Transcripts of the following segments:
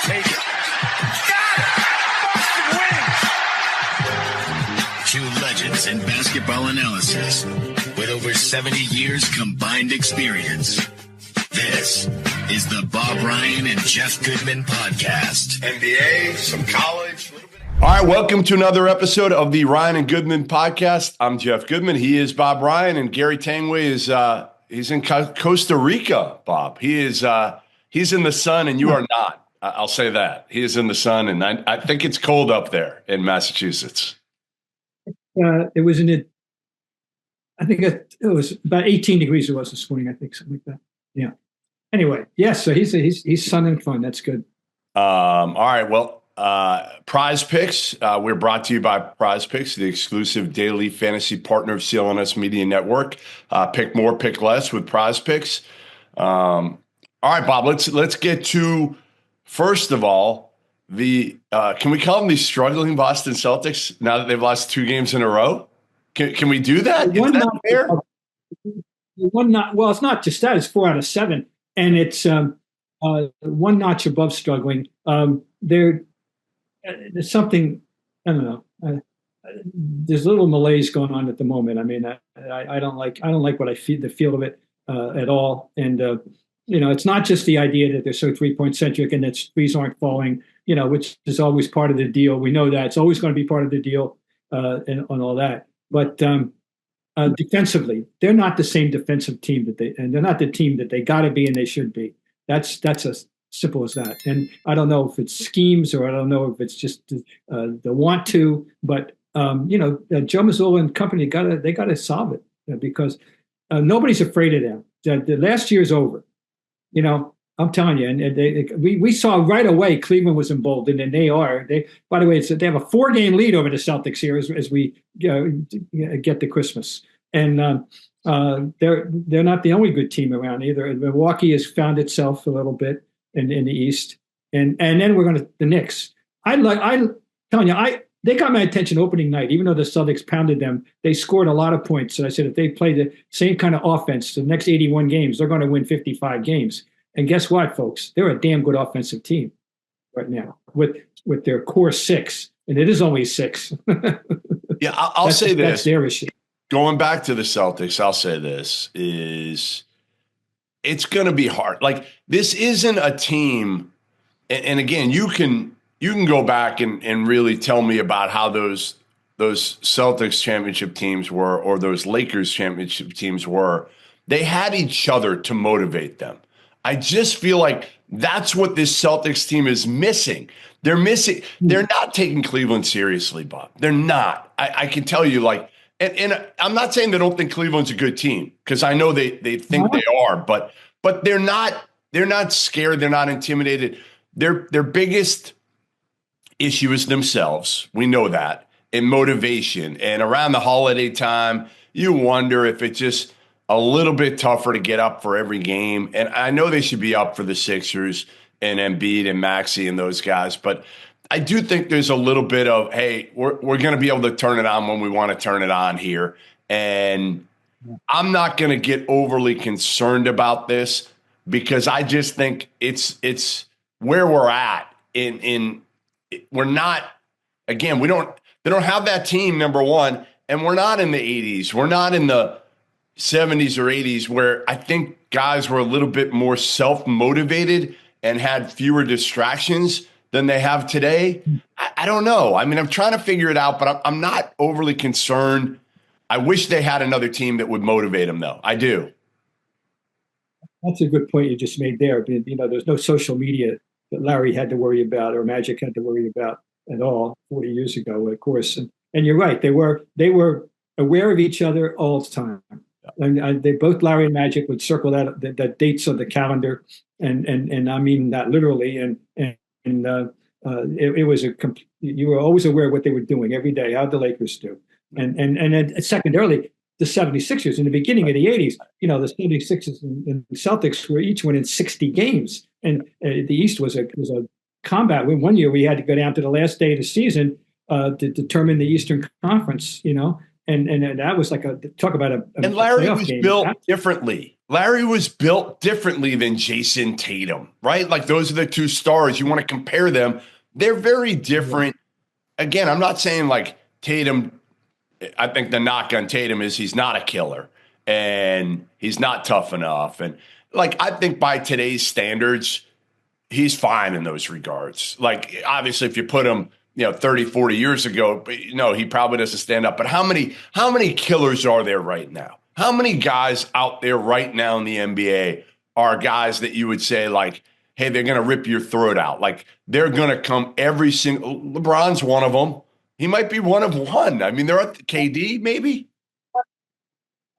Take it. Got it! Boston wins! Two legends in basketball analysis with over 70 years combined experience. This is the Bob Ryan and Jeff Goodman podcast. NBA, some college. All right, welcome to another episode of the Ryan and Goodman podcast. I'm Jeff Goodman. He is Bob Ryan, and Gary Tangway is he's in Costa Rica. Bob, he's in the sun, and you are not. I'll say that he is in the sun, and I think it's cold up there in Massachusetts. It was I think it was about 18 degrees. It was this morning, I think, something like that. Yeah. Anyway, yes. So he's sun and fun. That's good. All right. Well, Prize Picks. We're brought to you by Prize Picks, the exclusive daily fantasy partner of CLNS Media Network. Pick more, pick less with Prize Picks. All right, Bob. Let's get to first of all the. Can we call them the struggling Boston Celtics now that they've lost 2 games in a row? Can we do that? Is that fair? Well, it's not just that. It's 4 out of 7, and it's one notch above struggling. There's something, I don't know. There's a little malaise going on at the moment. I mean, I don't like what I feel, the feel of it at all. And it's not just the idea that they're so 3-point centric and that threes aren't falling. Which is always part of the deal. We know that it's always going to be part of the deal and on all that. But defensively, they're not the same defensive team they're not the team that they got to be and they should be. That's as simple as that. And I don't know if it's schemes or I don't know if it's just the want to, but Joe Mazzulla and company they got to solve it because nobody's afraid of them. The last year's over. I'm telling you, and we saw right away Cleveland was emboldened, and they are. By the way, they have a 4-game lead over the Celtics here as we get to Christmas, and they're not the only good team around either. Milwaukee has found itself a little bit in the East, and then we're going to the Knicks. I'm telling you, they got my attention opening night. Even though the Celtics pounded them, they scored a lot of points. And I said if they play the same kind of offense the next 81 games, they're going to win 55 games. And guess what, folks? They're a damn good offensive team right now with their core 6, and it is only 6. Yeah, I'll say this. That's their issue. Going back to the Celtics, I'll say this is it's going to be hard. Like this isn't a team, and again, you can go back and really tell me about how those Celtics championship teams were or those Lakers championship teams were. They had each other to motivate them. I just feel like that's what this Celtics team is missing. They're not taking Cleveland seriously, Bob. They're not. I can tell you, and I'm not saying they don't think Cleveland's a good team because I know they think they are, but they're not scared. They're not intimidated. Their biggest issue is themselves. We know that, and motivation. And around the holiday time, you wonder if it's just a little bit tougher to get up for every game. And I know they should be up for the Sixers and Embiid and Maxey and those guys. But I do think there's a little bit of, hey, we're going to be able to turn it on when we want to turn it on here. And I'm not going to get overly concerned about this because I just think it's where we're at. We're not, again, they don't have that team, number one, and we're not in the 80s. We're not in the 70s or 80s where I think guys were a little bit more self-motivated and had fewer distractions than they have today. I don't know. I mean, I'm trying to figure it out, but I'm not overly concerned. I wish they had another team that would motivate them, though. I do. That's a good point you just made there. There's no social media that Larry had to worry about or Magic had to worry about at all 40 years ago, of course. And you're right. They were aware of each other all the time. And they both, Larry and Magic, would circle that dates on the calendar, and I mean that literally. And it was you were always aware of what they were doing every day. How'd the Lakers do? And then secondarily, the 76ers in the beginning of the 80s. The 76ers and Celtics were each winning 60 games, and the East was a combat. One year we had to go down to the last day of the season to determine the Eastern Conference. And that was like talk about a and Larry playoff was game. built differently. Larry was built differently than Jason Tatum, right? Like those are the two stars. You want to compare them. They're very different. Again, I'm not saying like Tatum, I think the knock on Tatum is he's not a killer and he's not tough enough. And like, I think by today's standards, he's fine in those regards. Like, obviously, if you put him, 30, 40 years ago, he probably doesn't stand up. But how many killers are there right now? How many guys out there right now in the NBA are guys that you would say, like, hey, they're going to rip your throat out? Like, they're going to come every single – LeBron's one of them. He might be one of one. I mean, they're at KD, maybe?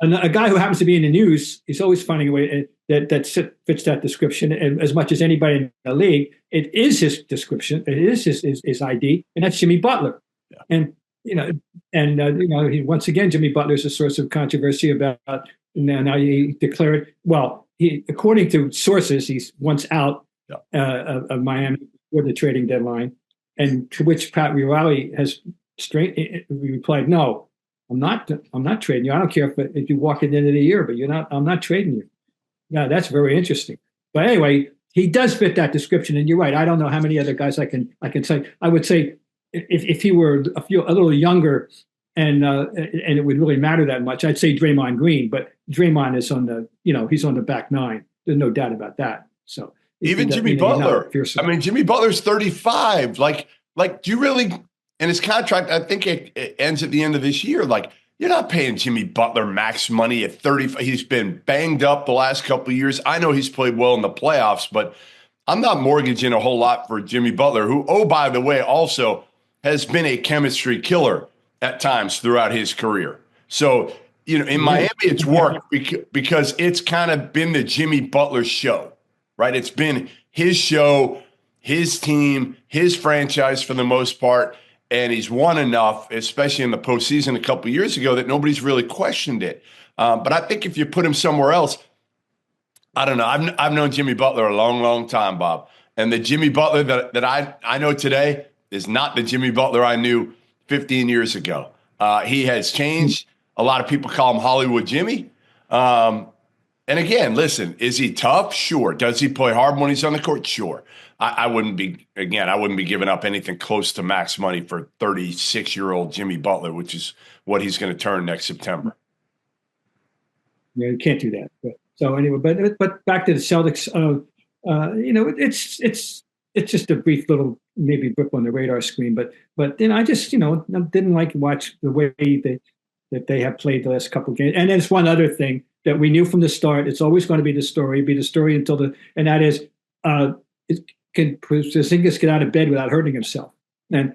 A guy who happens to be in the news is always finding a way that fits that description. And as much as anybody in the league, it is his description. It is his ID, and that's Jimmy Butler. Yeah. And once again, Jimmy Butler is a source of controversy about. Now he declared, according to sources, he's once out of Miami before the trading deadline, and to which Pat Riley has replied, "No. I'm not trading you. I don't care if you walk at the end of the year, but I'm not trading you." Yeah, that's very interesting. But anyway, he does fit that description, and you're right. I don't know how many other guys I can say. I would say if he were a little younger, and it would really matter that much, I'd say Draymond Green. But Draymond is he's on the back nine. There's no doubt about that. So even Jimmy Butler. I mean, Jimmy Butler's 35. Like, do you really? And his contract, I think it ends at the end of this year. Like, you're not paying Jimmy Butler max money at 35. He's been banged up the last couple of years. I know he's played well in the playoffs, but I'm not mortgaging a whole lot for Jimmy Butler, who, oh, by the way, also has been a chemistry killer at times throughout his career. So, in Miami, it's worked because it's kind of been the Jimmy Butler show, right? It's been his show, his team, his franchise for the most part. And he's won enough, especially in the postseason a couple of years ago, that nobody's really questioned it. But I think if you put him somewhere else, I don't know. I've known Jimmy Butler a long, long time, Bob. And the Jimmy Butler that I know today is not the Jimmy Butler I knew 15 years ago. He has changed. A lot of people call him Hollywood Jimmy. And again, listen, is he tough? Sure. Does he play hard when he's on the court? Sure. I wouldn't be giving up anything close to max money for 36-year-old Jimmy Butler, which is what he's going to turn next September. Yeah, you can't do that. So anyway, but back to the Celtics. It's just a brief little maybe blip on the radar screen. But then I just didn't like to watch the way that they have played the last couple of games. And there's one other thing that we knew from the start. It's always going to be the story until and that is can Porzingis get out of bed without hurting himself? And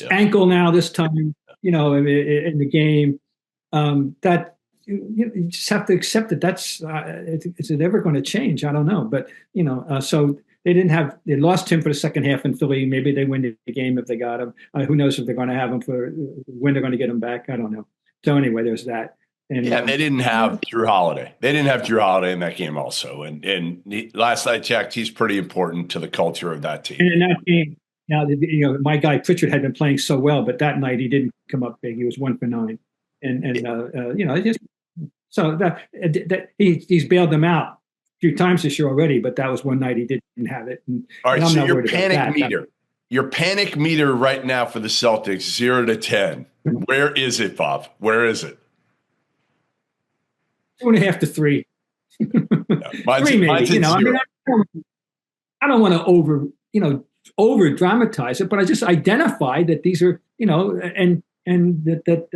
ankle now this time, in the game, that you just have to accept that that's is it ever going to change? I don't know, but so they lost him for the second half in Philly. Maybe they win the game if they got him. Who knows if they're going to have him for when they're going to get him back? I don't know. So anyway, there's that. And they didn't have Drew Holiday. They didn't have Drew Holiday in that game also. And last I checked, he's pretty important to the culture of that team. And in that game, now my guy Pritchard had been playing so well, but that night he didn't come up big. He was 1 for 9, he's bailed them out a few times this year already. But that was one night he didn't have it. All right, so your panic meter right now for the Celtics 0 to 10. Where is it, Bob? Where is it? 2.5 to 3. Mine's 3 maybe. Mine's I don't want to over dramatize it, but I just identify that these are and that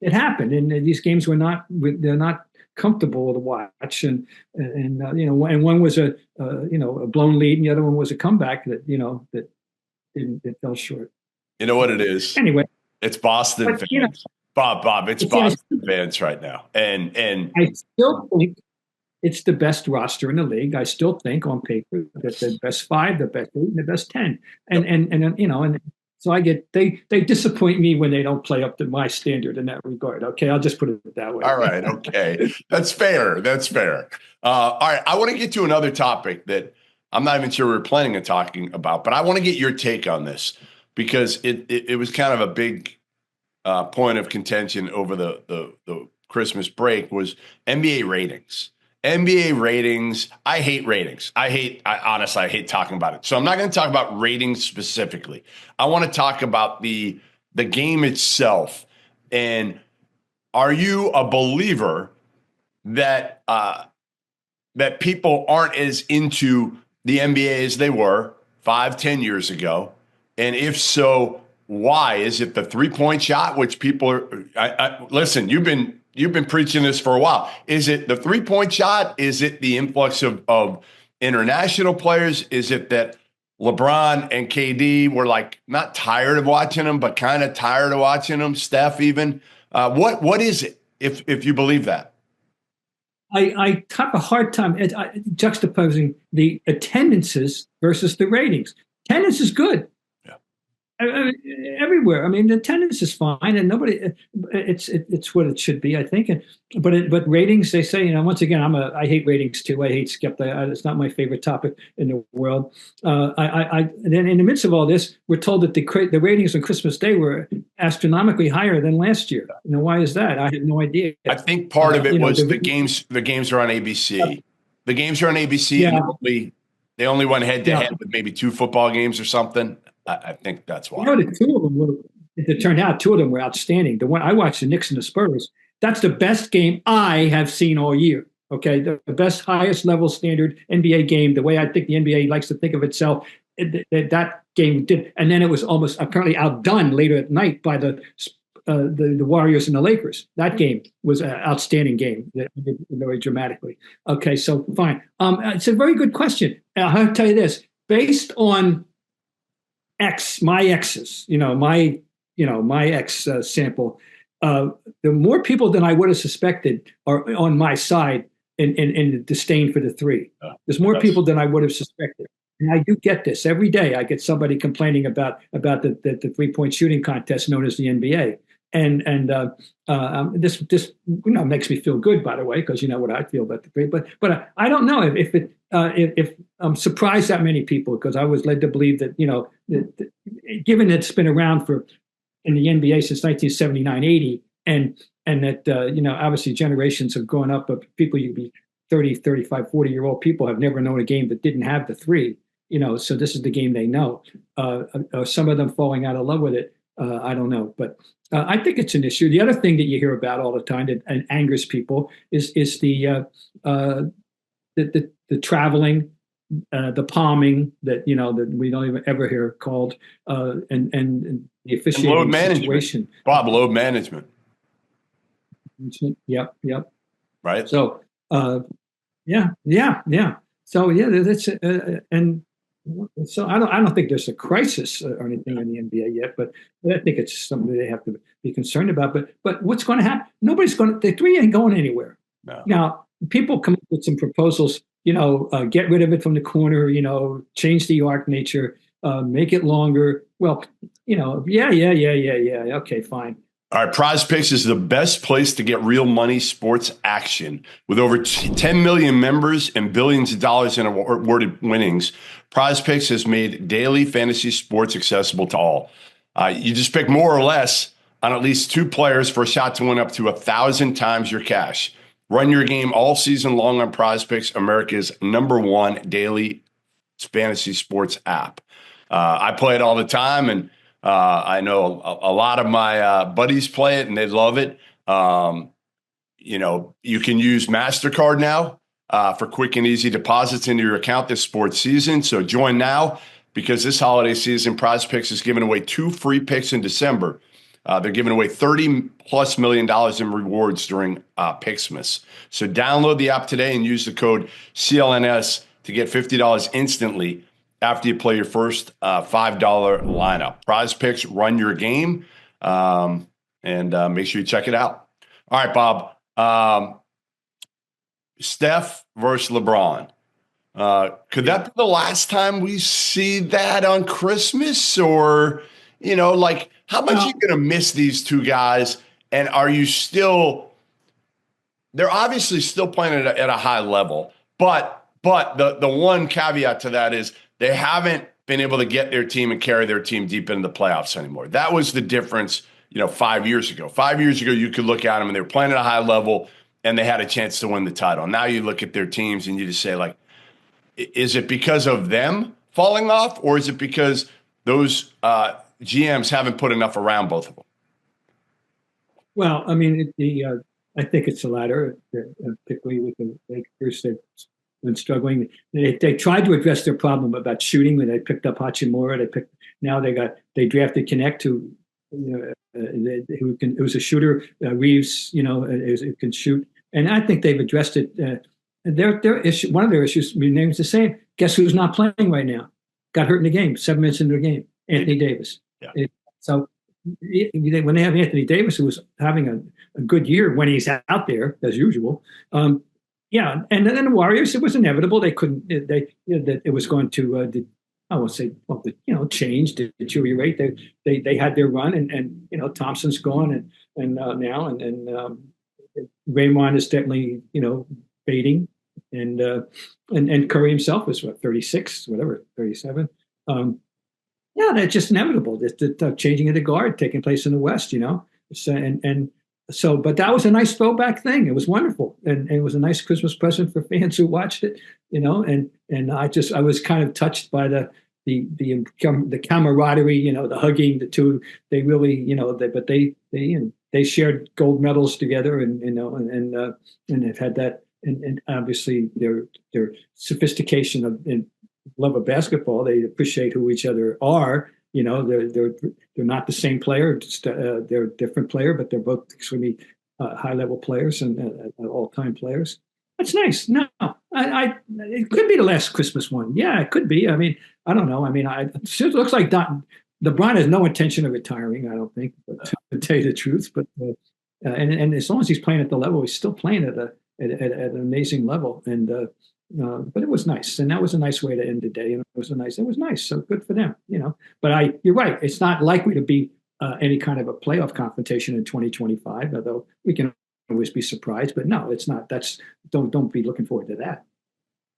it happened, and these games they're not comfortable to watch, and one was a blown lead, and the other one was a comeback that fell short. You know what it is? Anyway, it's Boston fans. Bob, it's Boston fans right now. And I still think it's the best roster in the league. I still think on paper that the best 5, the best 8, and the best 10. And so they disappoint me when they don't play up to my standard in that regard. Okay, I'll just put it that way. All right, okay. That's fair. All right, I want to get to another topic that I'm not even sure we're planning on talking about, but I want to get your take on this because it was kind of a big point of contention over the Christmas break was NBA ratings. NBA ratings. I hate ratings. Honestly, I hate talking about it. So I'm not going to talk about ratings specifically. I want to talk about the game itself. And are you a believer that that people aren't as into the NBA as they were 5-10 years ago? And if so, why? Is it the 3-point shot, which people are listen, you've been preaching this for a while. Is it the 3-point shot? Is it the influx of international players? Is it that LeBron and KD were like not tired of watching them, but kind of tired of watching them? Steph even. What is it? If you believe that? I have a hard time juxtaposing the attendances versus the ratings. Attendance is good. Everywhere. I mean, the attendance is fine, and nobody. It's what it should be, I think. But ratings, they say. Once again, I hate ratings too. I hate skip. It's not my favorite topic in the world. Then in the midst of all this, we're told that the ratings on Christmas Day were astronomically higher than last year. Why is that? I have no idea. I think part of it was the games. The games are on ABC. The games are on ABC. Yeah. And they only went head to head with maybe 2 football games or something. I think that's why. The 2 of them were. It turned out 2 of them were outstanding. The one I watched, the Knicks and the Spurs. That's the best game I have seen all year. Okay, the best, highest level standard NBA game. The way I think the NBA likes to think of itself. That game did, and then it was almost apparently outdone later at night by the Warriors and the Lakers. That game was an outstanding game, very dramatically. Okay, so fine. It's a very good question. I'll tell you this: based on my exes, my ex sample, the more people than I would have suspected are on my side in the disdain for the 3. There's more people than I would have suspected. And I do get this every day. I get somebody complaining about the 3-point shooting contest known as the NBA. And this makes me feel good, by the way, because you know what I feel about the 3. But I don't know if I'm surprised that many people, because I was led to believe that given that it's been around in the NBA since 1979-80, and that obviously generations have grown up of people, you'd be 30, 35, 40-year-old people have never known a game that didn't have the 3. So this is the game they know. Some of them falling out of love with it. I don't know, but I think it's an issue. The other thing that you hear about all the time that angers people is the traveling, the palming that that we don't even ever hear called, and the officiating load situation. Management. Bob, load management. Yep. Right. So, yeah. So that's and. So I don't think there's a crisis or anything in the NBA yet, but I think it's something they have to be concerned about. But what's going to happen? The 3 ain't going anywhere. No. Now people come up with some proposals. Get rid of it from the corner. Change the arc nature, make it longer. Well, yeah. Okay, fine. All right, Prize Picks is the best place to get real money sports action. With over 10 million members and billions of dollars in awarded winnings, Prize Picks has made daily fantasy sports accessible to all. You just pick more or less on at least 2 players for a shot to win up to 1,000 times your cash. Run your game all season long on Prize Picks, America's #1 daily fantasy sports app. I play it all the time, and I know a lot of my buddies play it, and they love it. You can use MasterCard now for quick and easy deposits into your account this sports season. So join now, because this holiday season, Prize Picks is giving away 2 free picks in December. They're giving away $30+ million in rewards during Picksmas. So download the app today and use the code CLNS to get $50 instantly after you play your first $5 lineup. Prize Picks, run your game, and make sure you check it out. All right, Bob. Steph versus LeBron. Could that be the last time we see that on Christmas? Or, how much are you going to miss these 2 guys? And are you still – they're obviously still playing at a high level. But the one caveat to that is – they haven't been able to get their team and carry their team deep into the playoffs anymore. That was the difference 5 years ago. 5 years ago, you could look at them and they were playing at a high level and they had a chance to win the title. Now you look at their teams and you just say, like, is it because of them falling off, or is it because those GMs haven't put enough around both of them? Well, I mean, I think it's the latter, particularly with the Lakers. They've been struggling. They tried to address their problem about shooting when they picked up Hachimura. They drafted Connect, who was a shooter. Reeves, who can shoot, and I think they've addressed it. Their issue, one of their issues remains the same. Guess who's not playing right now? Got hurt in the game, 7 minutes into the game. Anthony Davis. Yeah. So when they have Anthony Davis, who was having a good year when he's out there as usual, and then the Warriors, it was inevitable. They couldn't. It was going to. I won't say change, deteriorate. They had their run, and Thompson's gone, and now and Raymond is definitely fading, and Curry himself was 36, whatever, 37. That's just inevitable. The changing of the guard taking place in the West, So, but that was a nice throwback thing. It was wonderful, and it was a nice Christmas present for fans who watched it, And I was kind of touched by the camaraderie, the hugging, the two. They really, they shared gold medals together, and they've had that, and obviously their sophistication and love of basketball. They appreciate who each other are. They're not the same player. They're a different player, but they're both extremely high level players and all-time players. That's nice. No, it could be the last Christmas one. Yeah, it could be. I mean, I don't know. I mean, it looks like LeBron has no intention of retiring. I don't think, to tell you the truth. But and as long as he's playing at the level, he's still playing at an amazing level. And but it was nice, and that was a nice way to end the day. And it was nice. So good for them, But you're right. It's not likely to be any kind of a playoff confrontation in 2025. Although we can always be surprised. But no, it's not. Don't be looking forward to that.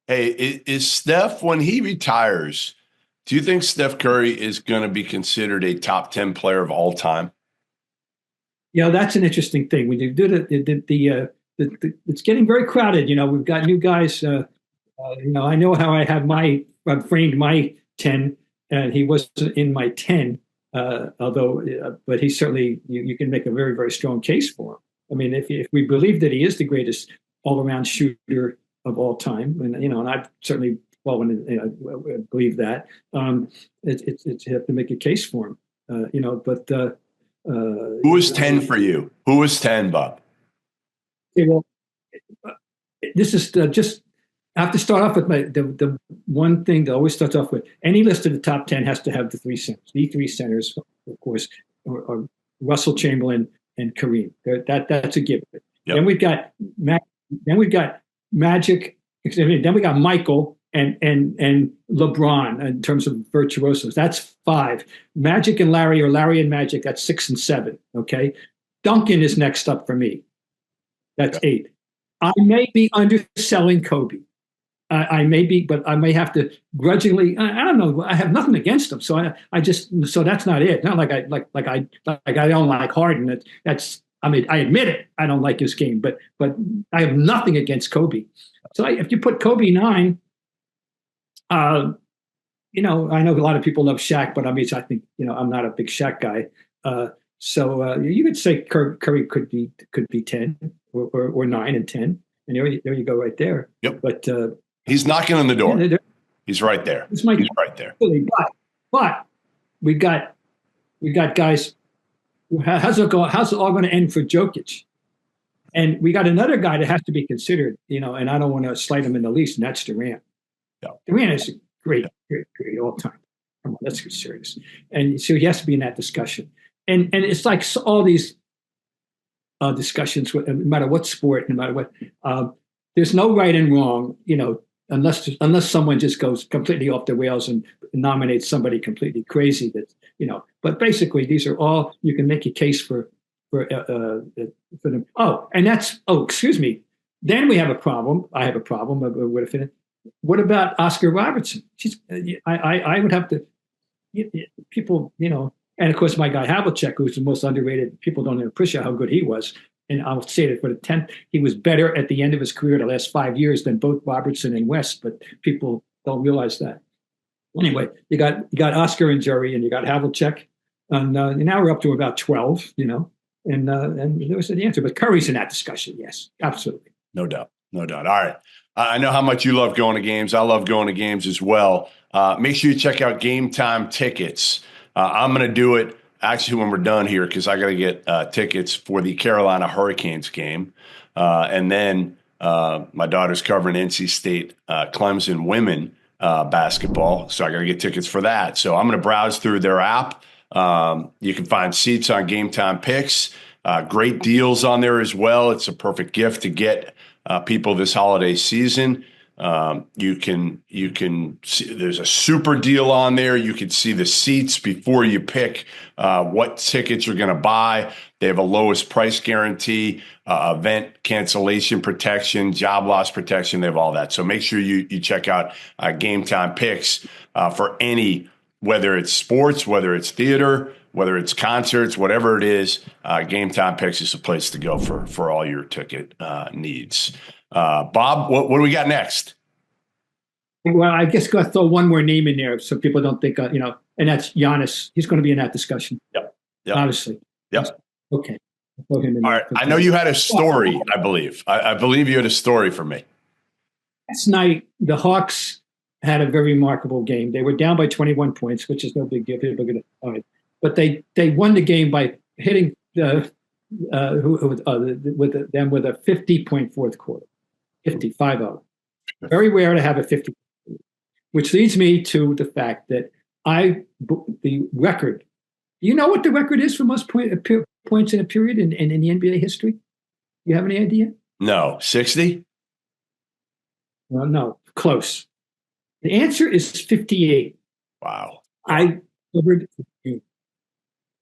Hey, is Steph, when he retires, do you think Steph Curry is going to be considered a top 10 player of all time? That's an interesting thing. When you do it's getting very crowded. We've got new guys. I know how I've framed my 10, and he wasn't in my 10, but he certainly, you can make a very, very strong case for him. I mean, if we believe that he is the greatest all-around shooter of all time, and I certainly believe that, it's you have to make a case for him, But who was 10 for you? Who was 10, Bob? Okay, well, this is just. I have to start off with the one thing that always starts off with. Any list of the top 10 has to have the three centers. The three centers, of course, are Russell, Chamberlain, and Kareem. That's a given. Yep. Then we've got Magic. Then we got Michael and LeBron in terms of virtuosos. That's 5. Magic and Larry, or Larry and Magic. That's 6 and 7. Okay. Duncan is next up for me. That's 8. I may be underselling Kobe. I may be, but I may have to grudgingly. I don't know. I have nothing against him, so so that's not it. Not like I don't like Harden. I admit it. I don't like his game, but I have nothing against Kobe. So if you put Kobe 9, I know a lot of people love Shaq, but I think I'm not a big Shaq guy. So you could say Curry could be 10 or 9 and 10, and there you go right there. Yep. But he's knocking on the door. He's right there. He's right there. But we got guys. How's it all going to end for Jokic? And we got another guy that has to be considered. And I don't want to slight him in the least, and that's Durant. Yeah. Durant is great all time. Come on, let's get serious. And so he has to be in that discussion. And it's like all these discussions, no matter what sport, no matter what, there's no right and wrong, unless someone just goes completely off the rails and nominates somebody completely crazy. But basically these are all, you can make a case for them. Excuse me. Then we have a problem. I have a problem. What about Oscar Robertson? I would have to. People, And of course, my guy Havlicek, who's the most underrated, people don't appreciate how good he was. And I'll say that for the 10th, he was better at the end of his career, the last 5 years, than both Robertson and West, but people don't realize that. Anyway, you got Oscar and Jerry, and you got Havlicek, and now we're up to about 12, and there was the answer. But Curry's in that discussion, yes, absolutely. No doubt. No doubt. All right. I know how much you love going to games. I love going to games as well. Make sure you check out Game Time Tickets. I'm going to do it actually when we're done here because I got to get tickets for the Carolina Hurricanes game. And then my daughter's covering NC State Clemson women basketball. So I got to get tickets for that. So I'm going to browse through their app. You can find seats on Game Time Picks. Great deals on there as well. It's a perfect gift to get people this holiday season. You can see there's a super deal on there. You can see the seats before you pick what tickets you're going to buy. They have a lowest price guarantee, event cancellation protection, job loss protection. They have all that. So make sure you check out Game Time Picks for any, whether it's sports, whether it's theater, whether it's concerts, whatever it is. Game Time Picks is the place to go for all your ticket needs. Bob, what do we got next? Well, I guess got to throw one more name in there so people don't think, and that's Giannis. He's going to be in that discussion. Yep. Obviously. Yep. Okay. All right. I know you had a story, I believe. I believe you had a story for me. Last night, the Hawks had a very remarkable game. They were down by 21 points, which is no big deal. People are going to, but they won the game by hitting them with a 50-point fourth quarter, 50-5-0. Very rare to have a 50, which leads me to the fact that the record. Do you know what the record is for most points in a period in the NBA history? You have any idea? No, 60. Well, no, close. The answer is 58. Wow. I covered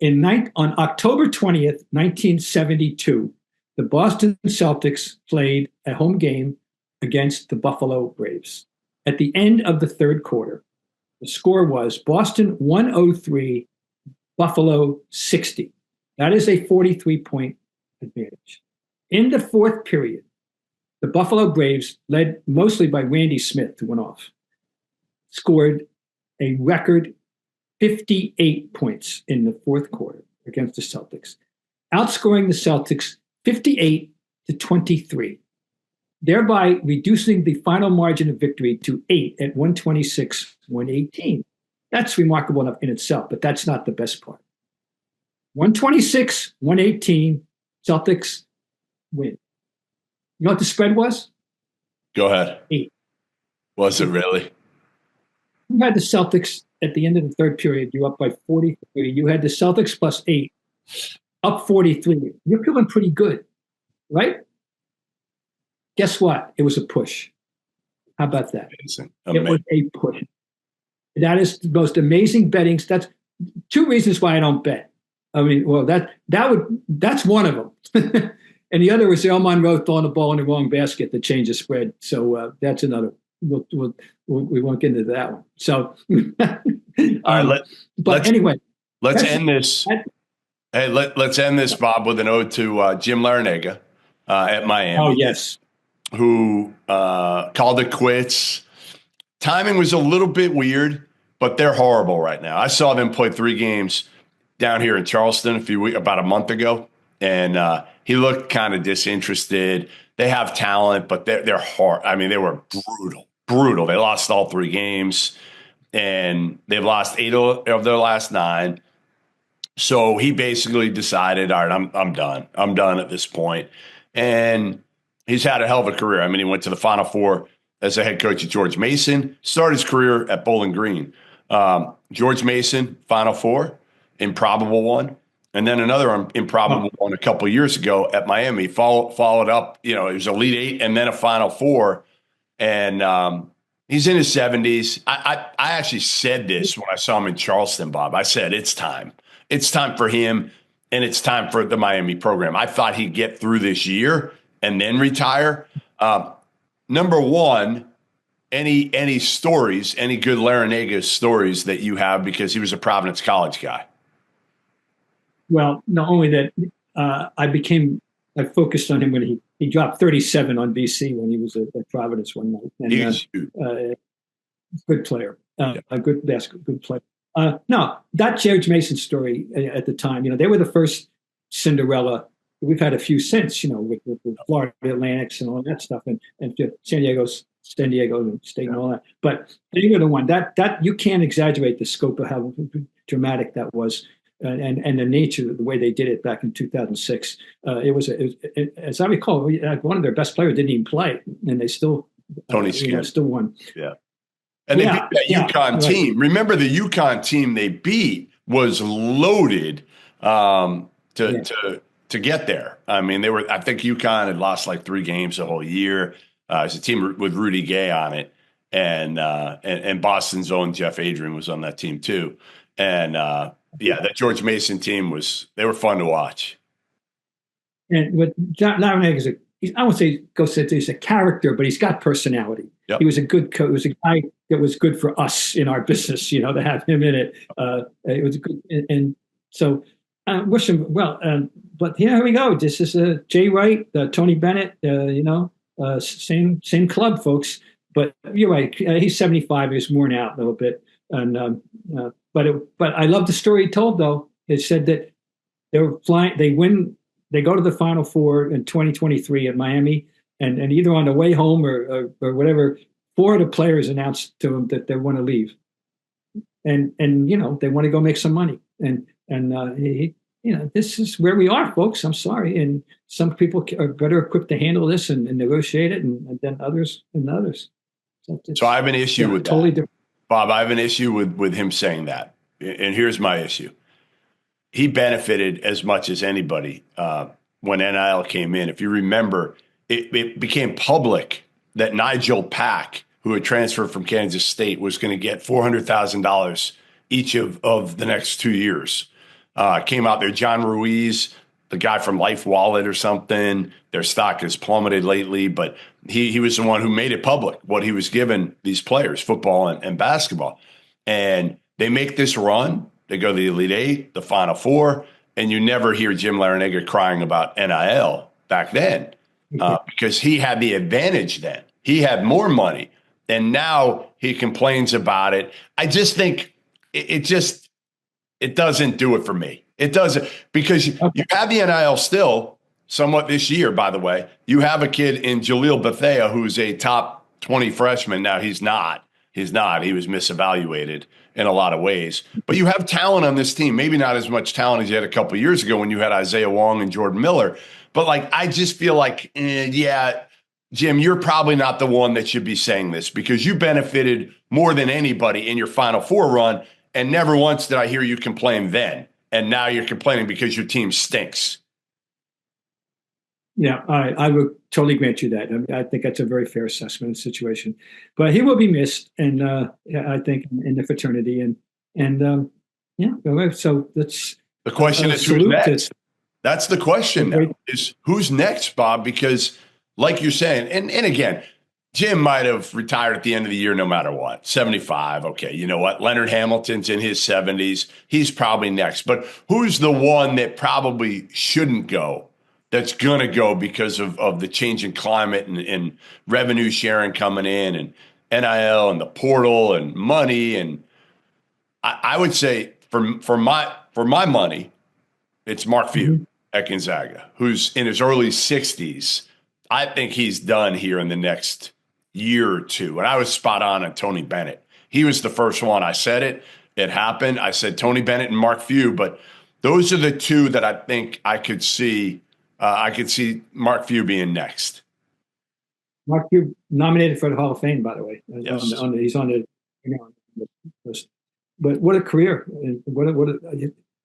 on October 20th, 1972, the Boston Celtics played a home game against the Buffalo Braves. At the end of the third quarter, the score was Boston 103, Buffalo 60. That is a 43-point advantage. In the fourth period, the Buffalo Braves, led mostly by Randy Smith, who went off, scored a record 58 points in the fourth quarter against the Celtics, outscoring the Celtics 58-23, thereby reducing the final margin of victory to 8 at 126-118. That's remarkable enough in itself, but that's not the best part. 126-118, Celtics win. You know what the spread was? Go ahead. 8. Was it really? You had the Celtics at the end of the third period. You're up by 43. You had the Celtics plus 8, up 43. You're feeling pretty good, right? Guess what? It was a push. How about that? Amazing. It was a push. That is the most amazing betting. That's two reasons why I don't bet. I mean, well, that's one of them. And the other was Earl Monroe throwing the ball in the wrong basket to change the spread. So that's another. We won't get into that one. So, all right. Let's end this. Let's end this, Bob, with an ode to Jim Larranaga at Miami. Oh yes, who called it quits. Timing was a little bit weird, but they're horrible right now. I saw them play 3 games down here in Charleston about a month ago, and he looked kind of disinterested. They have talent, but they're hard. I mean, they were brutal. They lost all 3 games, and they've lost 8 of their last 9. So he basically decided, all right, I'm done. I'm done at this point. And he's had a hell of a career. I mean, he went to the Final Four as a head coach at George Mason, started his career at Bowling Green. George Mason, Final Four, improbable one. And then another improbable one a couple of years ago at Miami. Followed up, it was Elite 8 and then a Final Four. And he's in his 70s. I actually said this when I saw him in Charleston, Bob. I said, it's time. It's time for him, and it's time for the Miami program. I thought he'd get through this year and then retire. Number one, any stories, any good Larranaga stories that you have, because he was a Providence College guy? Well, not only that, I focused on him when he dropped 37 on BC when he was at Providence one night. And He's good player, yeah. a good player. No, that George Mason story at the time, they were the first Cinderella. We've had a few since, with Florida Atlantics and all that stuff, and San Diego State and all that. But they were the one that you can't exaggerate the scope of how dramatic that was, and the nature of the way they did it back in 2006. As I recall, one of their best players didn't even play, and they still Tony Skin still won. Yeah. And they beat that UConn team. Remember, the UConn team they beat was loaded to get there. I mean, I think UConn had lost like 3 games the whole year. It's a team with Rudy Gay on it. And Boston's own Jeff Adrian was on that team too. And that George Mason team they were fun to watch. And with Larranaga I won't say he's a character, but he's got personality. Yep. He was a good coach. He was a guy that was good for us in our business, to have him in it. It was good. And so wish him well. But here we go. This is Jay Wright, Tony Bennett, same club, folks. But you're right. He's 75. He's worn out a little bit. And but I love the story he told, though. It said that they were flying. They win. They go to the Final Four in 2023 at Miami, and either on the way home or whatever, 4 of the players announced to them that they want to leave, and they want to go make some money, and this is where we are, folks. I'm sorry, and some people are better equipped to handle this and negotiate it, and then others. So I have an issue with totally that, different. Bob. I have an issue with him saying that, and here's my issue. He benefited as much as anybody when NIL came in. If you remember, it became public that Nigel Pack, who had transferred from Kansas State, was going to get $400,000 each of the next 2 years. Came out there, John Ruiz, the guy from Life Wallet or something. Their stock has plummeted lately, but he was the one who made it public, what he was giving these players, football and basketball. And they make this run. They go to the Elite Eight, the Final Four, and you never hear Jim Larranaga crying about NIL back then because he had the advantage then. He had more money, and now he complains about it. I just think it doesn't do it for me. It doesn't, because you have the NIL still somewhat this year, by the way. You have a kid in Jaleel Bethea who's a top 20 freshman. Now he's not. He's not. He was misevaluated in a lot of ways. But you have talent on this team. Maybe not as much talent as you had a couple of years ago when you had Isaiah Wong and Jordan Miller. But, I just feel like, Jim, you're probably not the one that should be saying this because you benefited more than anybody in your Final Four run, and never once did I hear you complain then. And now you're complaining because your team stinks. Yeah, I would totally grant you that. I think that's a very fair assessment of the situation. But he will be missed, and I think in the fraternity, so that's the question. Is who's next? That's the question now. Is who's next, Bob? Because, like you're saying, and again, Jim might have retired at the end of the year, no matter what. 75. Okay, you know what? Leonard Hamilton's in his 70s. He's probably next. But who's the one that probably shouldn't go? That's going to go because of the changing climate and revenue sharing coming in and NIL and the portal and money. And I would say for my money, it's Mark Few at Gonzaga, who's in his early 60s. I think he's done here in the next year or two. And I was spot on Tony Bennett. He was the first one. I said it. It happened. I said Tony Bennett and Mark Few. But those are the two that I think I could see. I could see Mark Few being next. Mark Few nominated for the Hall of Fame, by the way. Yes. He's on the list. But what a career!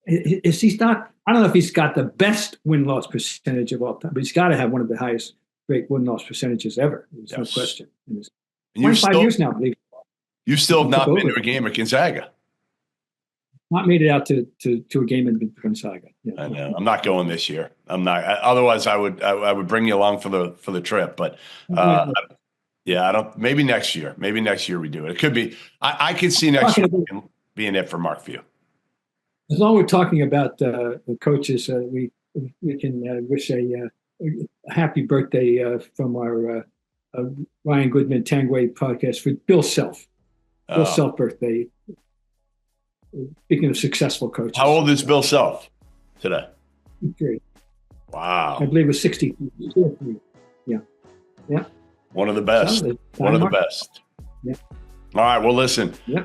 Is he's not? I don't know if he's got the best win-loss percentage of all time, but he's got to have one of the highest great win-loss percentages ever. There's no question. 25 years now, I believe. You still have not been to a game at Gonzaga. Not made it out to a game in Gonzaga. Yeah. I know. I'm not going this year. I'm not. Otherwise, I would bring you along for the trip. But I don't. Maybe next year. Maybe next year we do it. It could be. I could see next year being it for Mark Few. As long as we're talking about the coaches, we can wish a happy birthday from our Ryan Goodman Tangway podcast for Bill Self. Bill Self birthday. Speaking of successful coaches. How old is Bill Self today? Great. Wow. I believe it was 60. Yeah. Yeah. One of the best. One of the best. Yeah. All right. Well, listen. Yeah.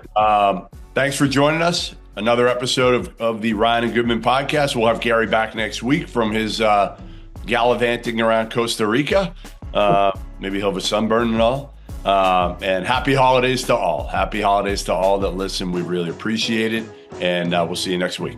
Thanks for joining us. Another episode of the Ryan and Goodman podcast. We'll have Gary back next week from his gallivanting around Costa Rica. Maybe he'll have a sunburn and all. And happy holidays to all. Happy holidays to all that listen. We really appreciate it. And we'll see you next week.